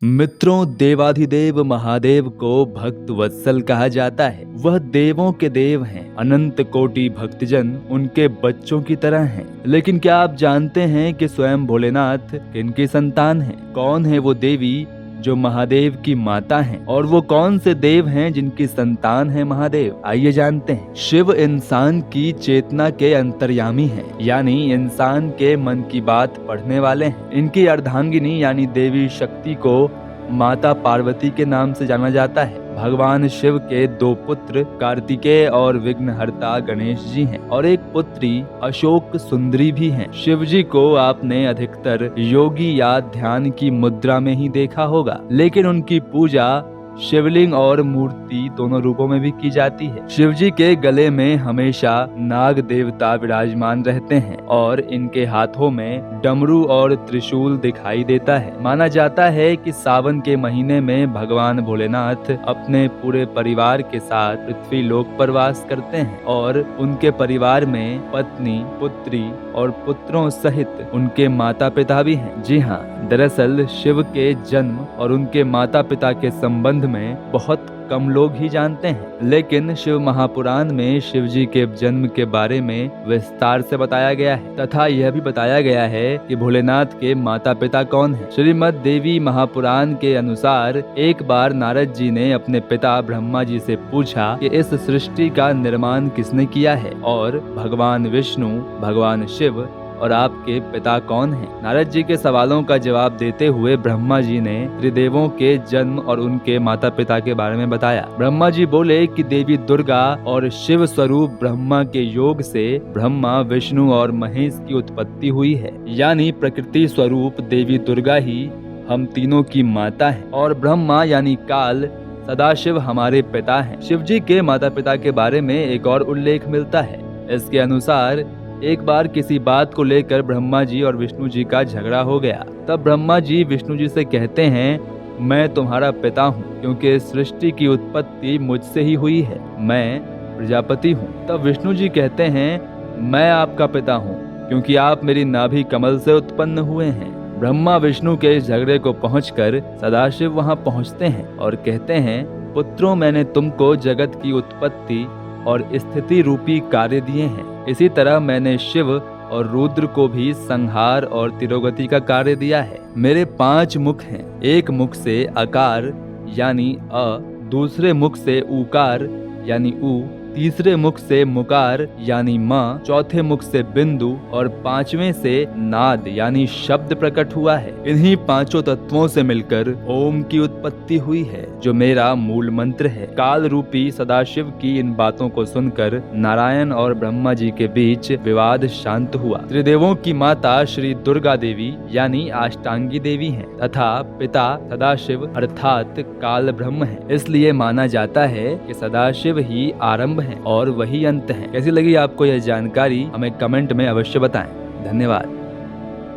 मित्रों, देवाधिदेव महादेव को भक्त वत्सल कहा जाता है। वह देवों के देव हैं। अनंत कोटि भक्तजन उनके बच्चों की तरह हैं। लेकिन क्या आप जानते हैं कि स्वयं भोलेनाथ किनकी संतान हैं? कौन है वो देवी जो महादेव की माता हैं? और वो कौन से देव हैं जिनकी संतान है महादेव? आइए जानते हैं। शिव इंसान की चेतना के अंतर्यामी हैं, यानी इंसान के मन की बात पढ़ने वाले हैं। इनकी अर्धांगिनी यानी देवी शक्ति को माता पार्वती के नाम से जाना जाता है। भगवान शिव के दो पुत्र कार्तिकेय और विघ्नहर्ता गणेश जी हैं और एक पुत्री अशोक सुंदरी भी हैं। शिव जी को आपने अधिकतर योगी या ध्यान की मुद्रा में ही देखा होगा, लेकिन उनकी पूजा शिवलिंग और मूर्ति दोनों रूपों में भी की जाती है। शिव जी के गले में हमेशा नाग देवता विराजमान रहते हैं और इनके हाथों में डमरू और त्रिशूल दिखाई देता है। माना जाता है कि सावन के महीने में भगवान भोलेनाथ अपने पूरे परिवार के साथ पृथ्वी लोक पर वास करते हैं और उनके परिवार में पत्नी, पुत्री और पुत्रों सहित उनके माता पिता भी हैं। जी हाँ, दरअसल शिव के जन्म और उनके माता पिता के संबंध में बहुत कम लोग ही जानते हैं, लेकिन शिव महापुराण में शिव जी के जन्म के बारे में विस्तार से बताया गया है तथा यह भी बताया गया है कि भोलेनाथ के माता पिता कौन हैं। श्रीमद् देवी महापुराण के अनुसार एक बार नारद जी ने अपने पिता ब्रह्मा जी से पूछा कि इस सृष्टि का निर्माण किसने किया है और भगवान विष्णु, भगवान शिव और आपके पिता कौन हैं? नारद जी के सवालों का जवाब देते हुए ब्रह्मा जी ने त्रिदेवों के जन्म और उनके माता पिता के बारे में बताया। ब्रह्मा जी बोले कि देवी दुर्गा और शिव स्वरूप ब्रह्मा के योग से ब्रह्मा, विष्णु और महेश की उत्पत्ति हुई है, यानी प्रकृति स्वरूप देवी दुर्गा ही हम तीनों की माता है और ब्रह्मा यानी काल सदाशिव हमारे पिता हैं। शिव जी के माता पिता के बारे में एक और उल्लेख मिलता है। इसके अनुसार एक बार किसी बात को लेकर ब्रह्मा जी और विष्णु जी का झगड़ा हो गया। तब ब्रह्मा जी विष्णु जी से कहते हैं, मैं तुम्हारा पिता हूँ क्योंकि सृष्टि की उत्पत्ति मुझसे ही हुई है, मैं प्रजापति हूँ। तब विष्णु जी कहते हैं, मैं आपका पिता हूँ क्योंकि आप मेरी नाभि कमल से उत्पन्न हुए हैं। ब्रह्मा विष्णु के इस झगड़े को पहुंचकर सदाशिव वहां पहुंचते हैं और कहते हैं, पुत्रों, मैंने तुमको जगत की उत्पत्ति और स्थिति रूपी कार्य दिए हैं। इसी तरह मैंने शिव और रुद्र को भी संहार और तिरोगति का कार्य दिया है। मेरे 5 मुख हैं। एक मुख से अकार यानी अ, दूसरे मुख से उकार यानी उ, तीसरे मुख से मुकार यानी म, चौथे मुख से बिंदु और 5वें से नाद यानी शब्द प्रकट हुआ है। इन्हीं 5 तत्वों से मिलकर ओम की उत्पत्ति हुई है, जो मेरा मूल मंत्र है। काल रूपी सदाशिव की इन बातों को सुनकर नारायण और ब्रह्मा जी के बीच विवाद शांत हुआ। त्रिदेवों की माता श्री दुर्गा देवी यानी अष्टांगी देवी हैं तथा पिता सदाशिव अर्थात काल ब्रह्म है। इसलिए माना जाता है कि सदाशिव ही आरंभ हैं और वही अंत हैं। कैसी लगी आपको यह जानकारी? हमें कमेंट में अवश्य बताएं। धन्यवाद।